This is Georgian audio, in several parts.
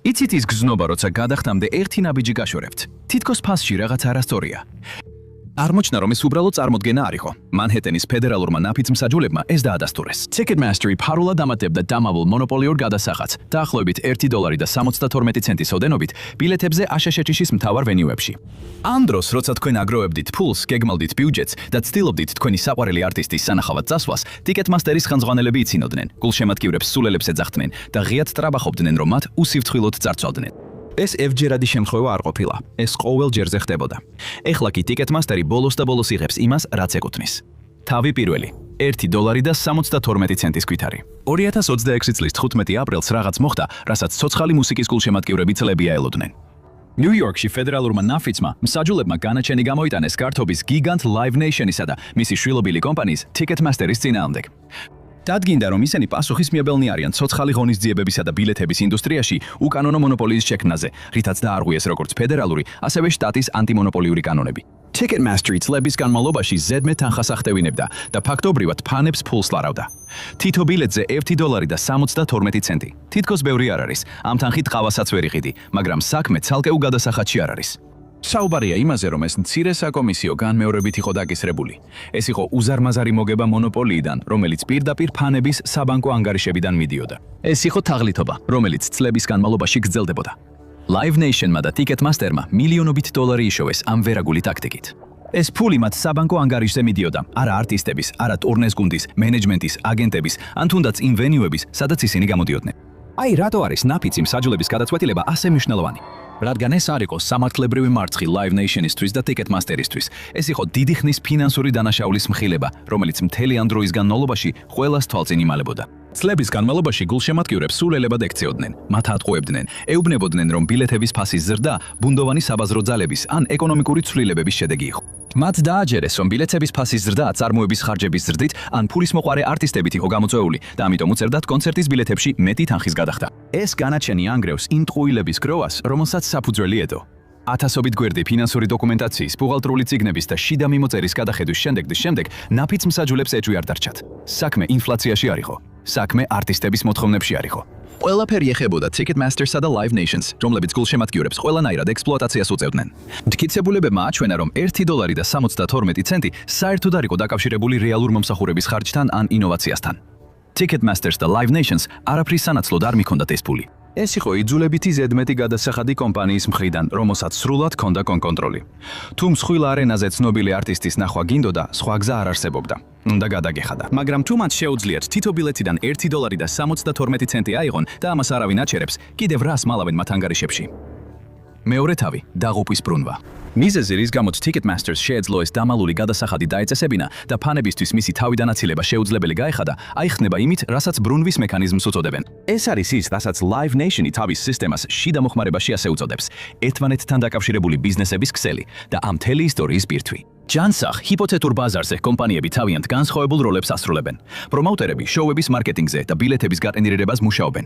იცით ის გზნობა, როცა გადახტამდე ერთი ნაბიჯი გაშორებთ. თითქოს ფასში რაღაც არასწორია. აღმოჩნდა, რომ ეს უბრალოდ წარმოდგენა არ იყო. მანჰეტენის ფედერალურმა ნაფიც-მსაჯულებმა ეს დაადასტურეს. Ticketmaster ფარულად ამატებდა დამავალ მონოპოლიურ გადასახადს, დაახლოებით $1.72 ოდენობით ბილეთებზე აშშ-ის მთავარ ვენიუებში. ამ დროს, როცა თქვენ აგროვებდით ფულს, გეგმავდით ბიუჯეტს და ცდილობდით თქვენი საყვარელი არტისტის სანახავად წასვლას, Ticketmaster-ის ხელმძღვანელები იცინოდნენ, გულშემატკივრებს სულელებს ეძახდნენ და ღიად ტრაბახობდნენ, რომ მათ უსიფრთხილოდ წარწვავდნენ. ეს ევჯერადი შემთხვევა არ ყოფილა. ეს ყოველ ჯერზე ხდებოდა. ეხლა კი Ticketmaster-ი ბოლოს და ბოლოს იღებს იმას, რაც ეკუთვნის. თავი პირველი, $1.72 ქვითარი. 2026 წლის 15 აპრილს რაღაც მოხდა, რასაც ცოცხალი მუსიკის გულშემატკივრები წლებია ელოდნენ. ნიუ-იორკში ფედერალურმა ნაფიცმა მსაჯულებმა განაჩენი გამოიტანეს გართობის გიგანტ Live Nation-ისა და მისი შვილობილი კომპანიის Ticketmaster-ის წინააღმდეგ. დადგინდა, რომ ისინი პასუხისმიებელნი არიან ცოცხალი ღონისძიებებისა და ბილეთების ინდუსტრიაში უკანონო მონოპოლიის შექმნაზე, რითაც დაარღვიეს როგორც ფედერალური, ასევე შტატის ანტიმონოპოლიური კანონები. Ticketmaster-ი წლების განმავლობაში ზედმეტ თანხას ახდევინებდა და ფაქტობრივად ფანებს ფულს ლარავდა. თითო ბილეთზე $1.72. თითქოს ბევრი არ არის, ამ თანხით ყავასაც ვერ იყიდი, მაგრამ საქმე ცალკეულ გადასახადში არ არის. საუბარია იმაზე, რომ ეს მცირე საკომისიო განმეორებით იყო დაკისრებული. ეს იყო უზარმაზარი მოგება მონოპოლიიდან, რომელიც პირდაპირ ფანების საბანკო ანგარიშებიდან მიდიოდა. ეს იყო თაღლითობა, რომელიც წლების განმავლობაში გრძელდებოდა. Live Nation-მა და Ticketmaster-მა მილიონობით $. იშოვეს ამ ვერაგული ტაქტიკით. ეს ფული მათ საბანკო ანგარიშზე მიდიოდა, არა არტისტების, არა ტურნეს გუნდის, მენეჯმენტის, აგენტების, ან თუნდაც იმ ვენიუების, სადაც ისინი გამოდიოდნენ. აი, რატო არის ნაფიცი მსაჯულების გადაწყვეტილება ასე მნიშვნელოვანი? რადგან ეს არ იყო სამართლებრივი მარცხი Live Nation-ისთვის და Ticketmaster-ისთვის. ეს იყო დიდი ხნის ფინანსური დანაშაულის მხილება, რომელიც მთელი ამ დროის განმავლობაში ყველას თვალწინ იმალებოდა. წლების განმავლობაში გულშემატკივრებს სულელებად ექცეოდნენ, მათ ატყუებდნენ, ეუბნებოდნენ, რომ ბილეთების ფასის ზრდა ბუნდოვანი საბაზრო ძალების ან ეკონომიკური ცვლილებების შედეგი იყო. მათ დააჯერეს, რომ ბილეთების ფასის ზრდა წარმოების ხარჯების ზრდით ან ფულისმოყვარე არტისტებით იყო გამოწვეული და ამიტომ უწევდათ კონცერტის ბილეთებში მეტი თანხის გადახდა. ეს განაჩენი ანგრევს იმ ტყუილების გროვას, რომელსაც საფუძველი ედო. ათასობით გვერდი ფინანსური დოკუმენტაციის, ბუღალტრული წიგნების და შიდა მიმოწერის გადახედვის შემდეგ ნაფიც მსაჯულებს ეჭვი არ დარჩათ. საქმე ინფლაციაში არ იყო. საქმე არტისტების მოთხოვნებში არ იყო. ყველაფერი ეხებოდა Ticketmaster-სა და Live Nation-ს, რომლებიც გულშემატკივრებს ყველანაირად ექსპლუატაციას უწევდნენ. მტკიცებულებებმა აჩვენა, რომ $1.72 საერთოდ არ იყო დაკავშირებული რეალურ მომსახურების ხარჯთან ან ინოვაციასთან. Ticketmaster-ს და Live Nation-ს არაფრის სანაცვლოდ არ მიქონდათ ეს ფული. ეს იყო იძულებითი ზედმეტი გადასახადი კომპანიის მხრიდან, რომელსაც სრულად ჰქონდა კონტროლი. თუ მსხვილ არენაზე ცნობილი არტისტის ნახვა გინდოდა, სხვა გზა არ არსებობდა. უნდა გადაგეხადა. მაგრამ თუ მათ შეუძლიათ თითო ბილეთიდან $1.72 აიღონ და ამას არავინ აჩერებს, კიდევ რას მალავენ მათ ანგარიშებში? მეორე თავი, დაღუპვის ბრუნვა. მიზეზი, რის გამოც Ticketmaster-ს შეეძლო ეს დამალული გადასახადი დაეწესებინა და ფანებისთვის მისი თავიდანაცილება შეუძლებელი გაეხადა, აიხსნება იმით, რასაც ბრუნვის მექანიზმს უწოდებენ. ეს არის ის, რასაც Live Nation-ი თავის სისტემას შიდა მოხმარებაში ასე უწოდებს, ერთმანეთთან დაკავშირებული ბიზნესების ქსელი და ამ მთელი ისტორიის ბირთვი. ჯანსაღ, ჰიპოთეტურ ბაზარზე კომპანიები თავიანთ განსხვავებულ როლებს ასრულებენ. პრომოუტერები შოუების მარკეტინგზე და ბილეთების გატენირებას მუშაობენ.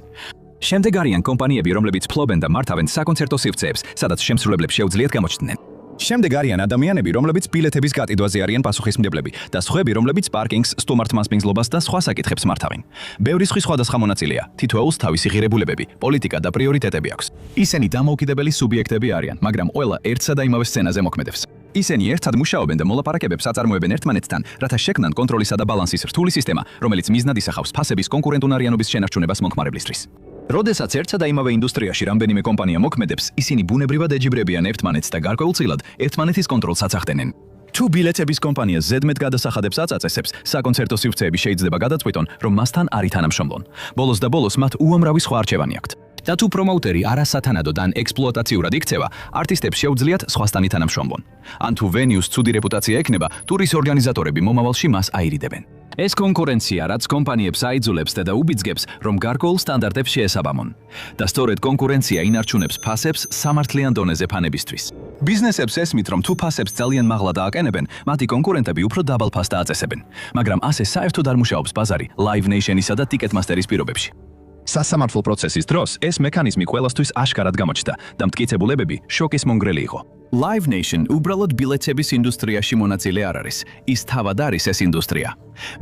შემდეგ არიან კომპანიები, რომლებიც ფლობენ და მართავენ საკონცერტო სივრცეებს, სადაც შემსრულებლებს შეუძლიათ გამოჩნდნენ. შემდეგ არიან ადამიანები, რომლებიც ბილეთების გატიდვაზე არიან პასუხისმგებლები და სხვები, რომლებიც პარკინგს, სტუმართ მასპინძლობას და სხვა საკითხებს მართავენ. ბევრი სხვადასხვა მონაწილეა, თითოეულს თავისი ღირებულებები, პოლიტიკა და პრიორიტეტები აქვს. ისინი დამოუკიდებელი სუბიექტები არიან, მაგრამ ყველა ერთსა და იმავე სცენაზე მოქმედებს. ისინი ერთად მუშაობენ და მოლაპარაკებებს აწარმოებენ ერთმანეთთან, რათა შექმნან კონტროლისა და ბალანსის რთული სისტემა, რომელიც მიზნად ისახავს ფასების კონკურენტუნარიანობის შენარჩუნებას მომხმარებლისთვის. როდესაც ერთსა და იმავე ინდუსტრიაში რამდენიმე კომპანია მოქმედებს, ისინი ბუნებრივად ეჯიბრებიან ერთმანეთს და გარკვეულწილად ერთმანეთის კონტროლსაც ახდენენ. თუ ბილეთების კომპანია ზედმეტ გადასახადებს აწაწესებს, საკონცერტო სივრცეები შეიძლება გადაწყვიტონ, რომ მასთან არ ითანამშრომლონ. ბოლოს და ბოლოს მათ უამრავი სხვა არჩევანი აქვთ. და თუ პრომოუტერი არასათანადოდ ან ექსპლუატაციურად იქცევა, არტისტებს შეუძლიათ სხვასთან ითანამშრომლონ. ან თუ ვენიუს ცუდი რეპუტაცია ექნება, ტურის ორგანიზატორები მომავალში მას აირიდებენ. ეს კონკურენცია, რაც კომპანიებს აიძულებს და უბიძგებს, რომ გარკვეულ სტანდარტებს შეესაბამონ. და სწორედ კონკურენცია ინარჩუნებს ფასებს სამართლიან დონეზე ფანებისთვის. ბიზნესებს ესმით, რომ თუ ფასებს ძალიან მაღლა დააკენებენ, მათი კონკურენტები უფრო დაბალ ფასს დააწესებენ. მაგრამ ასე საერთოდ არ მუშაობს ბაზარი Live Nation-ისა და Ticketmaster-ის პირობებში. სასამართლო პროცესის დროს ეს მექანიზმი ყველასთვის აშკარად გამოჩნდა და მტკიცებულებები შოკის მონგრელი იყო. Live Nation უბრალოდ ბილეთების ინდუსტრიაში მონაწილე არ არის, ის თავად არის ეს ინდუსტრია.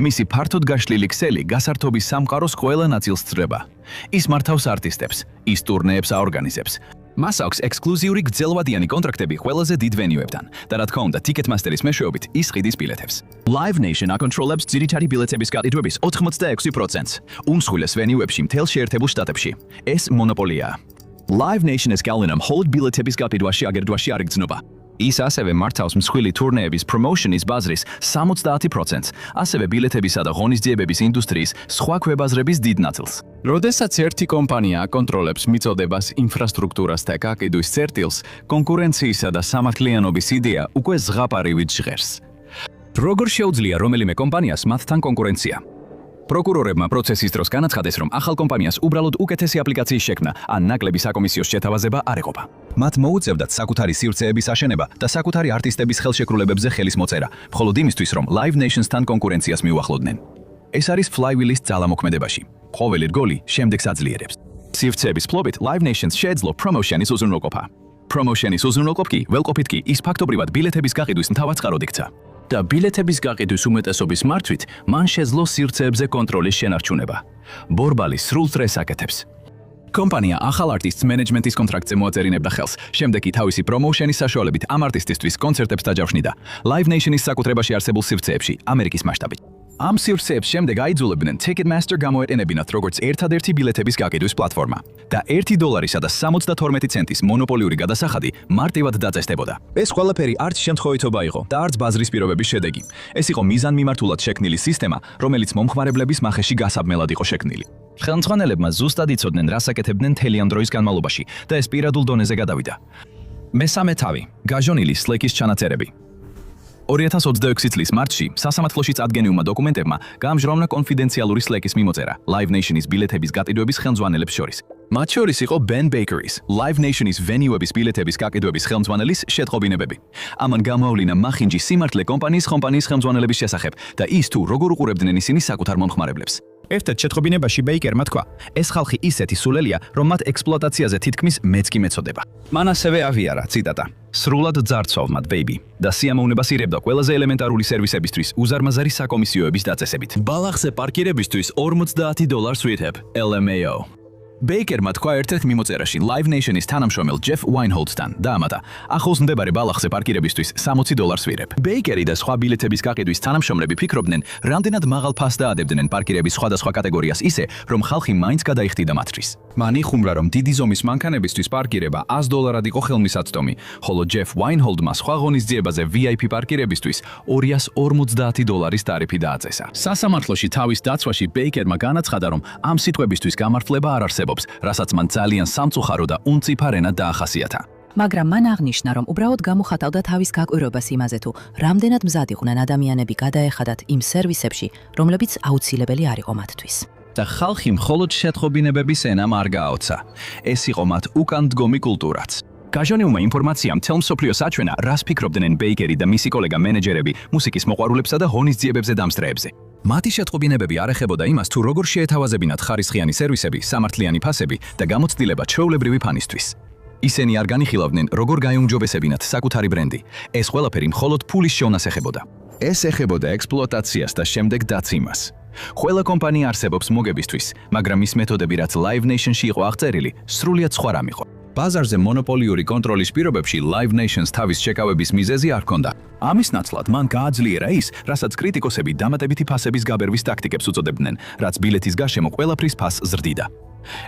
მისი ფართოდ გაშლილი ქსელი გასართობის სამყაროს ყველა ნაწილს ძრება. ის მართავს არტისტებს, ის ტურნეებს აორგანიზებს. მას აქვს ექსკლუზიური გრძელვადიანი კონტრაქტები ყველაზე დიდ ვენიუებთან და რა თქმა უნდა, ტიკეტმასტერის მეშვეობით ის ყიდის ბილეთებს. Live Nation აკონტროლებს ძირითადი ბილეთების გაყიდვების 86%-ს, უმსხვილეს ვენიუებში მთელ შეერთებულ შტატებში. ეს მონოპოლიაა. Live Nation-ის გავლენა მხოლოდ ბილეთების გაყიდვაში აგერდვაში არ იგრძნობა. ის ასევე მართავს მსხვილი ტურნეების პრომოუშენის ბაზრის 70%-ს, ასევე ბილეთებისა და ღონისძიებების ინდუსტრიის სხვა ქვებაზრების დიდ ნაწილს. როდესაც ერთი კომპანია აკონტროლებს მიწოდებას, ინფრასტრუქტურას და გაყიდვის წერტილს, კონკურენციისა და სამართლიანობის იდეა უკვე ზღაპარივით ჟღერს. როგორ შეუძლია რომელიმე კომპანიას მათთან კონკურენცია? პროკურორებმა პროცესის დროს განაცხადეს, რომ ახალ კომპანიას უბრალოდ უკეთესი აპლიკაციის შექმნა ან ნაკლები საკომისიოს შეთავაზება არ ეყოფა. მათ მოუწევდათ საკუთარი სივრცეების აშენება და საკუთარი არტისტების ხელშეკრულებებზე ხელის მოწერა, მხოლოდ იმისთვის, რომ Live Nation-თან კონკურენციას მიუახლოვდნენ. ეს არის Flywheel-ის ძალამოქმედებაში. ყოველი რგოლი შემდეგს აძლიერებს. სივრცეების ფლობით Live Nation-ს შეეძლო პრომოუშენის უზრუნველყოფა. პრომოუშენის უზრუნველყოფი ველყოფით კი ის ფაქტობრივად ბილეთების გაყიდვის მთავარ წყაროდ იქცა. და ბილეთების გაყიდვის უმეტესობის მართვით მან შეძლო სივრცეებზე კონტროლის შენარჩუნება. ბორბალი სრულ წრეს აკეთებს. კომპანია ახალ არტისტს მენეჯმენტის კონტრაქტზე მოაწერინებდა ხელს, შემდეგ კი თავისი პრომოუშენის საშუალებით ამ არტისტისთვის კონცერტებს დაჯავშნიდა Live Nation-ის საკუთრებაში არსებულ სივრცეებში ამერიკის მასშტაბით. ამ სივრცეებს შემდეგ აიძულებდნენ Ticketmaster გამოეტენებინათ როგორც ერთადერთი ბილეთების გაყიდვის პლატფორმა და $1.72 მონოპოლიური გადასახადი მარტივად დაწესდებოდა. ეს ყველაფერი არც შემთხვევითობა იყო და არც ბაზრის პირობების შედეგი. ეს იყო მიზანმიმართულად შექმნილი სისტემა, რომელიც მომხმარებლების მახეში გასაბმელად იყო შექმნილი. ხელმძღვანელებმა ზუსტად იცოდნენ, რას აკეთებდნენ მთელი ამ დროის განმავლობაში და ეს პირადულ დონეზე გადავიდა. მესამე თავი, გაჟონილი Slack-ის ჩანაწერები. 2026 წლის მარტში სასამართლოში წარდგენილმა დოკუმენტებმა გაამჟღავნა კონფიდენციალური Slack-ის მიმოწერა Live Nation-ის ბილეთების გაყიდვების ხელმძღვანელებს შორის. მათ შორის იყო Ben Bakeris, Live Nation-ის ვენიუების ბილეთების გაყიდვების ხელმძღვანელის შეტყობინებები. ამან გამოავლინა მახინჯი სიმართლე კომპანიის ხელმძღვანელების შესახებ და ის თუ როგორ უყურებდნენ ისინი საკუთარ მომხმარებლებს. ერთ-ერთ შეტყობინებაში ბეიკერმა თქვა, ეს ხალხი ისეთი სულელია, რომ მათ ექსპლუატაციაზე თითქმის მეც კი მეწოდება. მან ასევე ავიარა, ციტატა, სრულად ძარცვავ მათ, ბეიბი, და სიამოვნებას ირებდა ყველაზე ელემენტარული სერვისებისთვის უზარმაზარი საკომისიოების დაწესებით. ბალახზე პარკირებისთვის $50 ვიეთებ, LMAO. ბეიკერმა თქვა ერთ-ერთ მიმოწერაში Live Nation-ის თანამშრომელ Jeff Weinholzთან და ამათა, ახლოს მდებარე ბალახზე პარკირებისთვის $60 ვირებ. ბეიკერი და სხვა ბილეთების გაყიდვის თანამშრომლები ფიქრობდნენ, რამდენად მაღალ ფასს დაადებდნენ პარკირების სხვადასხვა კატეგორიას ისე, რომ ხალხი მაინც გადაიხდიდა მათთვის. მან იხუმრა, რომ დიდი ზომის მანქანებისთვის პარკირება $100 იყო ხელმისაწვდომი, ხოლო Jeff Weinholdმა სხვა ღონისძიებაზე VIP პარკირებისთვის $250 ტარიფი დააწესა. სასამართლოში თავის დაცვაში ბეიკერმა განაცხადა, რომ ამ სიტყვებისთვის გამართლება არ არსებობს, რასაც მან ძალიან სამწუხარო და უნწიფარ ენად დაახასიათა. მაგრამ მან აღნიშნა, რომ უბრალოდ გამოხატავდა თავის გაკვირვებას იმაზე თუ რამდენად მზად იყვნენ ადამიანები გადაეხადათ იმ სერვისებში, რომლებიც აუცილებელი არ იყო მათთვის. და ხალხი მხოლოდ შეტყობინებების ენამ არ გააოცა. ეს იყო მათ უკანდგომი კულტურაც. გაჟონილმა ინფორმაციამ მთელ მსოფლიოს აჩვენა, რას ფიქრობდნენ ბეიკერი და მისი კოლეგა მენეჯერები მუსიკის მოყვარულებსა და ღონისძიებებზე დამსწრეებზე. მათი შეტყობინებები არ ეხებოდა იმას, თუ როგორ შეეთავაზებინათ ხარისხიანი სერვისები, სამართლიანი ფასები და გამოცდილება ჩვეულებრივი ფანისთვის. ისინი არ განიხილავდნენ, როგორ გაიუმჯობესებინათ საკუთარი ბრენდი. ეს ყველაფერი მხოლოდ ფულის შოვნას ეხებოდა. ეს ეხებოდა ექსპლუატაციას და შემდეგ დაციმას. ყველა კომპანია არსებობს მოგებისთვის, მაგრამ ის მეთოდები, რაც Live Nation-ში იყო აღწერილი, სრულიად სხვა რამ იყო. ბაზარზე მონოპოლიური კონტროლის პირობებში Live Nation-ს თავის შეკავების მიზეზი არ ჰქონდა. ამის ნაცვლად მან გააძლიერა ის, რასაც კრიტიკოსები დამატებითი ფასების გაბერვის ტაქტიკებს უწოდებდნენ, რაც ბილეთის გარშემო ყველაფრის ფასს ზრდიდა.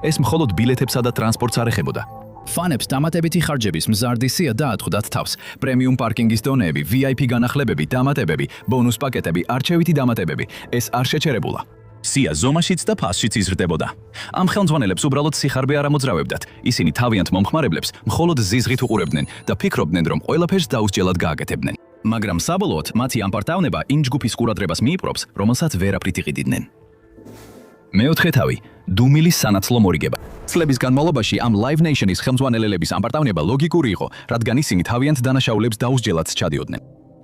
ეს მხოლოდ ბილეთებსა და ტრანსპორტს არ ეხებოდა. ფანებს დამატებითი ხარჯების მზარდი სია დაატყდათ თავს, პრემიუმ პარკინგის დონეები, VIP განახლებები, დამატებები, ბონუს პაკეტები, არჩევითი დამატებები, ეს არ შეჩერებულა. სია ზომაშიც და ფასშიც იზრდებოდა. ამ ხელმძღვანელებს უბრალოდ სიხარბე არ ამოძრავებდათ. ისინი თავიანთ მომხმარებლებს მხოლოდ ზიზღით უყურებდნენ და ფიქრობდნენ, რომ ყველაფერს დაუსჯელად გააკეთებდნენ. მაგრამ საბოლოოდ მათი ამ პარტავნება იმ ჯგუფის ყურადღებას მიიპყრობს, რომელსაც ვერაფრით იყიდნენ. მეოთხე თავი, დუმილის სანაცვლო მორიგება. წლების განმავლობაში ამ Live Nation-ის ხელმძღვანელების ამ პარტავნება ლოგიკური იყო, რადგან ისინი თავიანთ დანაშაულებს დაუსჯელად ჩადიოდნენ.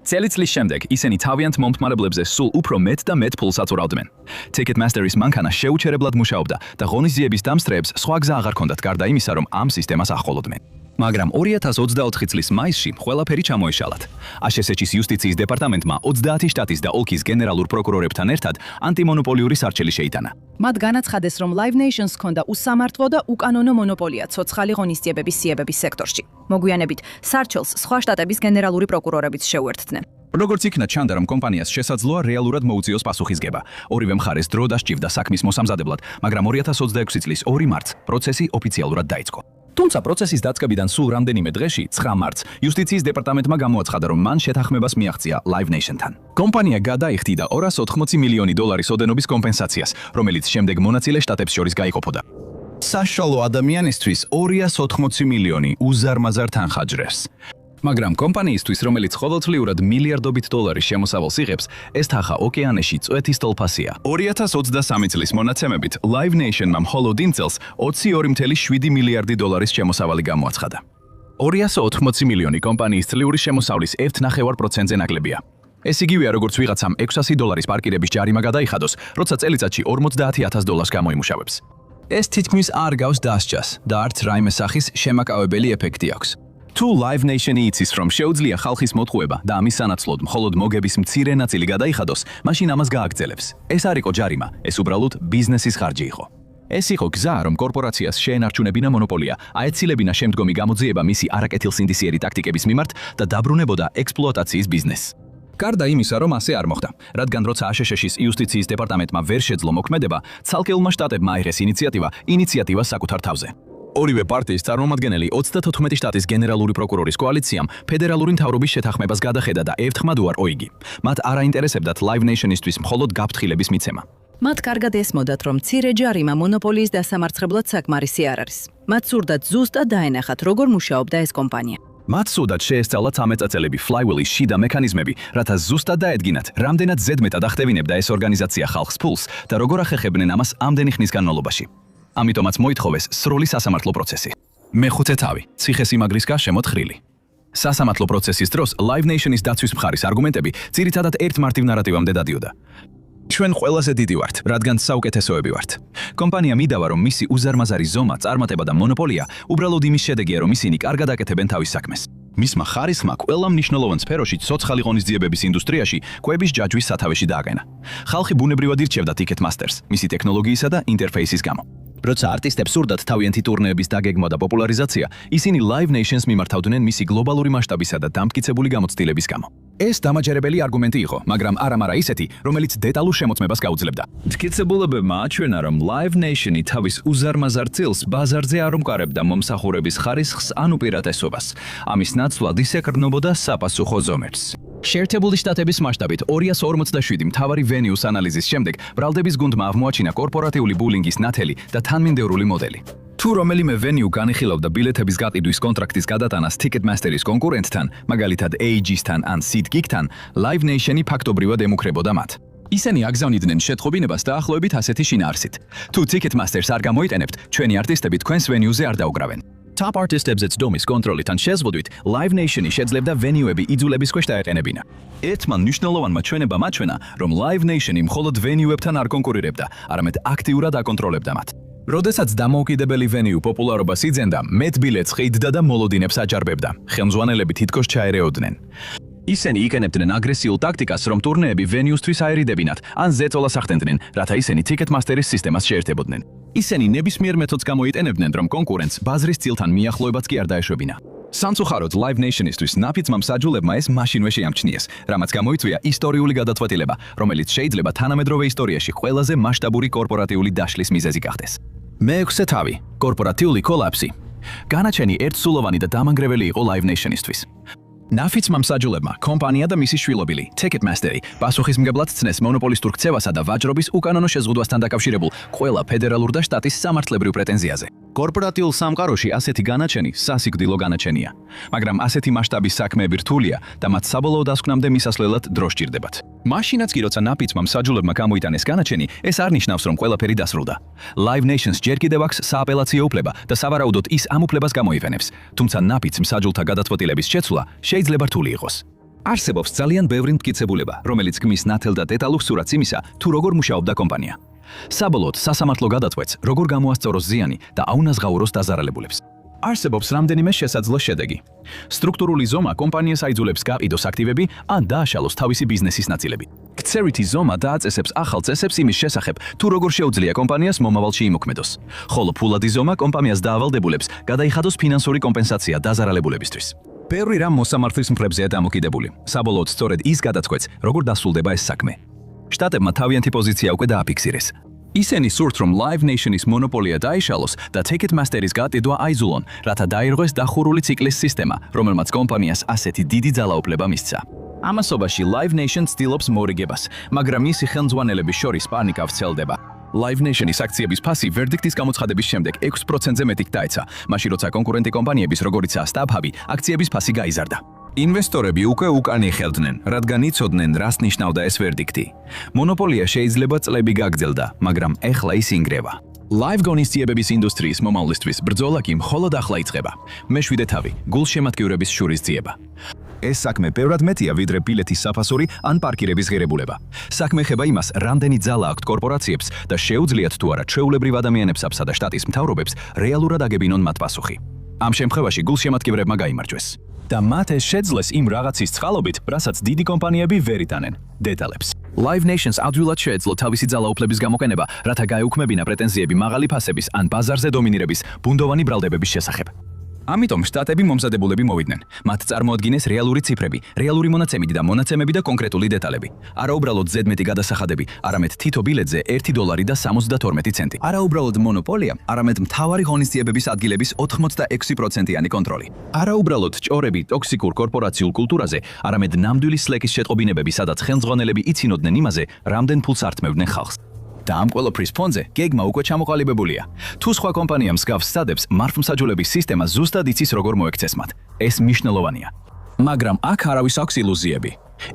წელიწლის შემდეგ ისინი თავიანთ მომთმარებლებზე სულ უფრო მეტ და მეტ ფულს აწურავდნენ. Ticketmaster-ის მანქანა შეუჩერებლად მუშაობდა და ღონისძიების დამსწრეებს სხვა გზა აღარ ჰქონდათ გარდა იმისა, რომ ამ სისტემას ახოლოდნენ. მაგრამ 2024 წლის მაისში ყველაფერი ჩამოეშალათ. ASH-ის იუსტიციის დეპარტამენტმა 30 შტატის და ოლქის გენერალურ პროკურორებთან ერთად ანტიმონოპოლიური სარჩელი შეიტანა. მათ განაცხადეს, რომ Live Nation-ს ჰქონდა უსამართლო და უკანონო მონოპოლია ცოცხალი ღონისძიებების სიებების სექტორში. მოგვიანებით სარჩელს სხვა შტატების გენერალური პროკურორებიც შეუერთდნენ. როგორც იქნა ჩანდა, რომ კომპანიას შესაძლოა რეალურად მოუწიოს პასუხისგება. ორივე მხარეს დრო დასჭირდა საქმის მოსამზადებლად, მაგრამ 2026 წლის 2 მარტს პროცესი ოფიციალურად დაიწყო. თუმცა პროცესის დაწყებიდან სულ რამდენიმე დღეში, 9 მარტს, იუსტიციის დეპარტამენტმა გამოაცხადა, რომ მან შეთანხმებას მიაღწია Live Nation-თან. კომპანია გადაიხდიდა $280 მილიონი ოდენობის კომპენსაციას, რომელიც შემდეგ მონაწილე შტატებს შორის გაიყოფოდა. საშუალო ადამიანისთვის 280 მილიონი უზარმაზარ თანხაჯრებს. მაგრამ კომპანიისთვის, რომელიც ყოველწლიურად მილიარდობით $-ის შემოსავალს იღებს, ეს თანხა ოკეანეში წვეთის ტოლფასია. 2023 წლის მონაცემებით Live Nation-მა მხოლოდ იმ წელს 22.7 მილიარდი $-ის შემოსავალი გამოაცხადა. 280 მილიონი კომპანიის წლიური შემოსავლის 1.5%-ზე ნაკლებია. ეს იგივეა, როგორც ვიღაცამ $600 პარკირების ჯარიმა გადაიხადოს, როცა წელიწადში $50,000 გამოიმუშავებს. ეს თითქმის არ გავს დასჯას და არც რაიმე სახის შემაკავებელი ეფექტი აქვს. თუ Live Nation-ი იცის, რომ შეუძლია ხალხის მოტყუება და ამის სანაცვლოდ მხოლოდ მოგების მცირე ნაწილი გადაიხადოს, მაშინ ამას გააგრძელებს. ეს არ იყო ჯარიმა, ეს უბრალოდ ბიზნესის ხარჯი იყო. ეს იყო გზა, რომ კორპორაციას შეენარჩუნებინა მონოპოლია, აეცილებინა შემდგომი გამოძიება მისი არაკეთილსინდისიერი ტაქტიკების მიმართ და დაბრუნებოდა ექსპლუატაციის ბიზნესს. გარდა იმისა, რომ ასე არ მოხდა, რადგან როცა ASH-ის იუსტიციის დეპარტამენტმა ვერ შეძლო მოქმედება, ცალკეულმა შტატებმა აიღეს ინიციატივა საკუთარ თავზე. ორივე პარტიის წარმომადგენელი 34 შტატის გენერალური პროკურორის კოალიციამ ფედერალური მთავრობის შეთანხმებას გადახედა და ევთხმად უარყო იგი. მათ არ აინტერესებდათ Live Nation-ისთვის მხოლოდ გაფრთხილების მიცემა. მათ კარგად ესმოდათ, რომ მცირე ჯარიმა მონოპოლიის დასამარცხებლად საკმარისი არ არის. მათ სურდათ ზუსტად დაენახათ, როგორ მუშაობდა ეს კომპანია. მათ სურდათ შეესწავლათ 13 წელები Flywheel-ის შიდა მექანიზმები, რათა ზუსტად დაედგინათ, რამდენად ზედმეტად ახდევინებდა ეს ორგანიზაცია ხალხს ფულს და როგორ ახერხებდნენ ამას ამდენი ხნის განმავლობაში. ამიტომაც მოითხოვეს სრული სასამართლო პროცესი. მეხუთე თავი, ციხესიმაგრის გარშემო თხრილი. სასამართლო პროცესის დროს Live Nation-ის დაცვის მხარის არგუმენტები ძირითადად ერთ მარტივ ნარატივამდე დადიოდა. ჩვენ ყველაზე დიდი ვართ, რადგან საუკეთესოები ვართ. კომპანია მიდავა, რომ მისი უზარმაზარი ზომა, წარმატება და მონოპოლია უბრალოდ იმის შედეგია, რომ ისინი კარგად აკეთებენ თავის საქმეს. მისმა ხარისხმა ყველა მნიშვნელოვან სფეროში ცოცხალი ღონისძიებების ინდუსტრიაში კვების ჯაჯვის სათავეში დააყენა. ხალხი ბუნებრივად ირჩევდა Ticketmaster-ს, მისი ტექნოლოგიისა და ინტერფეისის გამო. როცა არტისტებს სურდათ თავიანთი ტურნეების დაგეგმა და პოპულარიზაცია, ისინი Live Nation-ს მიმართავდნენ მისი გლობალური მასშტაბისა და დამტკიცებული გამოცდილების გამო. ეს დამაჯერებელი არგუმენტი იყო, მაგრამ არა ისეთი, რომელიც დეტალურ შემოწმებას გაუძლებდა. მტკიცებულებებმა აჩვენა, რომ Live Nation-ი თავის უზარმაზარ წილს ბაზარზე არ უმყარებდა მომსახურების ხარისხს ან უპირატესობას. ამის ნაცვლად ის ეკრნობოდა საპასუხო ზომებს. შეერთებული შტატების მასშტაბით 247 მთავარი ვენიუს ანალიზის შემდეგ ბრალდების გუნდმა აღმოაჩინა კორპორატიული ბულინგის ნათელი და თანმიმდევრული მოდელი. თუ რომელიმე ვენიუ განიხილავდა ბილეთების გაყიდვის კონტრაქტის გადატანას Ticketmaster-ის კონკურენტთან, მაგალითად AEG-სთან ან SeatGeek-თან, Live Nation-ი ფაქტობრივად ემუქრებოდა მათ. ისინი აგზავნიდნენ შეთხოვინებას დაახლოებით ასეთი შინაარსით. თუ Ticketmaster-ს არ გამოიტენებთ, ჩვენი არტისტები თქვენს ვენიუზე არ დაუგრავენ. Top artistებს დომის კონტროლითან შეზღუდვით, Live Nation-ი შეძლებდა ვენიუები იძულების ქვეშ დაეყენებინა. ერთმა მნიშვნელოვანმა ჩვენებამ აჩვენა, რომ Live Nation-ი მხოლოდ ვენიუებთან არ კონკურირებდა, არამედ აქტიურად აკონტროლებდა მათ. როდესაც დამოუკიდებელი ვენიუ პოპულარობას იძენდა, მეტ ბილეთს ყიდდა და მოლოდინებს აჯარბებდა. ხელმძღვანელები თითქოს ჩაერეოდნენ. ისინი იყენებდნენ აგრესიულ ტაქტიკას, რომ ტურნეები ვენიუსთვის აერიდებინათ, ან ზეწოლას ახდენდნენ, რათა ისინი Ticketmaster-ის სისტემას შეერთებოდნენ. ისინი ნებისმიერ მეთოდს გამოიტენებდნენ, რომ კონკურენტს ბაზრის წილთან მიახლოებაც კი არ დაეშვებინა. სამწუხაროდ Live Nation-ისთვის ნაფიცმა მსაჯულებმა ეს მაშინვე შეამჩნიეს, რამაც გამოიწვია ისტორიული გადაწყვეტილება, რომელიც შეიძლება თანამედროვე ისტორიაში ყველაზე მასშტაბური კორპორატიული დაშლის მიზეზი გახდეს. მეექვსე თავი, კორპორატიული კოლაფსი. განაჩენი ერთსულოვანი და დამანგრეველი იყო Live Nation-ისთვის. ნაფიცმა მსაჯულებმა კომპანია და მისი შვილობილი Ticketmaster-ი პასუხისმგებლად ცნეს მონოპოლისტურ ქცევასა და ვაჭრობის უკანონო შეზღუდვასთან დაკავშირებულ ყველა ფედერალურ და შტატის სამართლებრივ პრეტენზიაზე. კორპორატიულ სამყაროში ასეთი განაჩენი სასიკვდილო განაჩენია, მაგრამ ასეთი მასშტაბის საქმეები რთულია და მათ საბოლოო დასკვნამდე მისასვლელად დრო სჭირდებათ. მაშინაც კი როცა ნაფიცმა მსაჯულებმა გამოიტანეს განაჩენი, ეს არ ნიშნავს, რომ ყველაფერი დასრულდა. Live Nation-ს ჯერ კიდევ აქვს სააპელაციო უფლება და სავარაუდოდ ის ამ უფლებას გამოიყენებს, თუმცა ნაფიც მსაჯულთა გადაწყვეტილების შეცვლა შეიძლება რთული იყოს. არსებობს ძალიან ბევრი მტკიცებულება, რომელიც ქმნის ნათელ და დეტალურ სურათს იმისა, თუ როგორ მუშაობდა კომპანია. საბოლოოდ, სასამართლო გადაწყვეტს, როგორ გამოასწოროს ზიანი და აუნაზღაუროს დაზარალებულებს. არსებობს რამდენიმე შესაძლო შედეგი. სტრუქტურული ზომა კომპანიას აიძულებს გაყიდოს აქტივები ან დააშალოს თავისი ბიზნესის ნაწილები. ქცევითი ზომა დააწესებს ახალ წესებს იმის შესახებ, თუ როგორ შეუძლია კომპანიას მომავალში იმოქმედოს. ხოლო ფულადი ზომა კომპანიას დაავალდებულებს გადაიხადოს ფინანსური კომპენსაცია დაზარალებულებისთვის. ბევრი რამ მოსამართლის მხრებზეა დამოკიდებული. საბოლოოდ სწორედ ის გადაწყვეტს, როგორ დასრულდება ეს საქმე. შტატებმა თავიანთი პოზიცია უკვე დააფიქსირეს. ისინი სურთ, რომ Live Nation-ის მონოპოლია დაიშალოს და Ticketmaster-ის გატიდვა აიძულონ, რათა დაირღვეს დახურული ციკლის სისტემა, რომელმაც კომპანიას ასეთი დიდი ძალაუფლება მისცა. ამასობაში Live Nation ცდილობს მორიგებას, მაგრამ მისი ხელმძღვანელების შორის პანიკა ვრცელდება. Live Nation-ის აქციების ფასი ვერდიქტის გამოცხადების შემდეგ 6%-ზე მეტით დაეცა, მაშინ როცა კონკურენტი კომპანიების როგორიცაა StubHub აქციების ფასი გაიზარდა. ინვესტორები უკვე უკან იხელდნენ, რადგან იცოდნენ, რას ნიშნავდა ეს ვერდიქტი. მონოპოლია შეიძლება წლები გაგრძელდა, მაგრამ ეხლა ის ინგრევა. Live ღონისძიებების ინდუსტრიის მომავლისთვის ბრძოლა კი მხოლოდ ახლა იწყება. მეშვიდე თავი, გულშემატკივრების შურისძიება. ეს საქმე ბევრად მეტია ვიდრე ბილეთის საფასური ან პარკირების ღირებულება. საქმე ხება იმას, რამდენი ძალა აქვთ კორპორაციებს და შეუძლიათ თუ არა ჩვეულებრივ ადამიანებსა და შტატის მთავრობებს რეალურად აგებინონ მათ პასუხი. ამ შემთხვევაში გულშემატკივრებმა გაიმარჯვეს. და მათ ეს შეძლეს იმ რაღაცის წყალობით, რასაც დიდი კომპანიები ვერ იტანენ. დეტალებს. Live Nation-ს ადვილად შეეძლო თავისი ძალაუფლების გამოყენება, რათა გაეუქმებინა პრეტენზიები მაღალი ფასების ან ბაზარზე დომინირების ბუნდოვანი ბრალდებების შესახებ. ამიტომ შტატები მომზადებულები მოვიდნენ. მათ წარმოადგინეს რეალური ციფრები, რეალური მონაცემები და მონაცემები და კონკრეტული დეტალები. არა უბრალოდ ზედმეტი გადასახადები, არამედ თითო ბილეთზე $1 და 72 ცენტი. არა უბრალოდ მონოპოლია, არამედ მთავარი ღონისძიებების ადგილების 86%-იანი კონტროლი. არა უბრალოდ ჭორები ტოქსიკურ კორპორაციულ კულტურაზე, არამედ ნამდვილი სლეკის შეტყობინებები, სადაც ხელმძღვანელები იცინოდნენ იმაზე, რამდენ ფულს ართმევდნენ ხალხს. და ამ ყველაფრის ფონზე გეგმა უკვე ჩამოყალიბებულია. თუ სხვა კომპანია მსგავს სტადებს, მართლმსაჯულების სისტემა ზუსტად იცის როგორ მოექცეს მათ. ეს მნიშვნელოვანია. მაგრამ აქ არავის აქვს ილუზიები.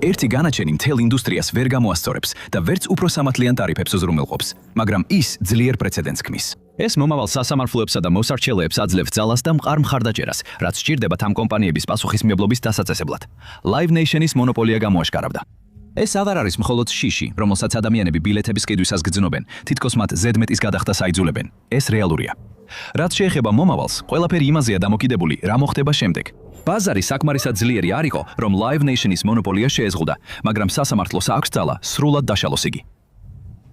ერთი განაჩენი მთელ ინდუსტრიას ვერ გამოასწორებს და ვერც უფრო სამართლიან ტარიფებს უზრუნველყოფს, მაგრამ ის ძლიერ პრეცედენტს ქმნის. ეს მომავალ სასამართლოებსა და მოსარჩელეებს აძლევს ძალას და მყარ მხარდაჭერას, რაც სჭირდებათ ამ კომპანიების პასუხისმგებლობის დასაწესებლად. Live Nation-ის მონოპოლია გამოაშკარავდა. ეს აღარ არის მხოლოდ შიში, რომელსაც ადამიანები ბილეთების ყიდვისას გძნობენ, თითქოს მათ ზედმეტის გადახდას აიძულებენ. ეს რეალურია. რაც შეეხება მომავალს, ყველაფერი იმაზეა დამოკიდებული, რა მოხდება შემდეგ. ბაზარი საკმარისად ძლიერი არ იყო, რომ Live Nation-ის მონოპოლია შეეზღუდა, მაგრამ სასამართლოს აქვს ძალა სრულად დაშალოს იგი.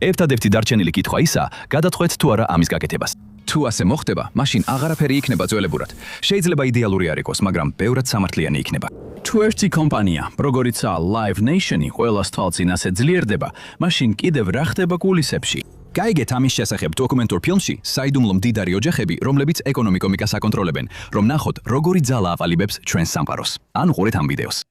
ერთადერთი დარჩენილი კითხვა ისაა, გადაწყვეტ თუ არა ამის გაკეთებას. თუ ასე მოხდება, მაშინ აღარაფერი იქნება ძველებურად. შეიძლება იდეალური არ იყოს, მაგრამ ბევრად სამართლიანი იქნება. თუ ერთი კომპანია, როგორიცაა Live Nation-ი, ყველას თვალწინ ასე ძლიერდება, მაშინ კიდევ რა ხდება კულისებში? გაიგეთ ამის შესახებ დოკუმენტურ ფილმში საიდუმლო მდიდარი ოჯახები, რომლებიც ეკონომიკას აკონტროლებენ, რომ ნახოთ, როგორი ძალა აყალიბებს ჩვენს სამყაროს. ან უყურეთ ამ ვიდეოს.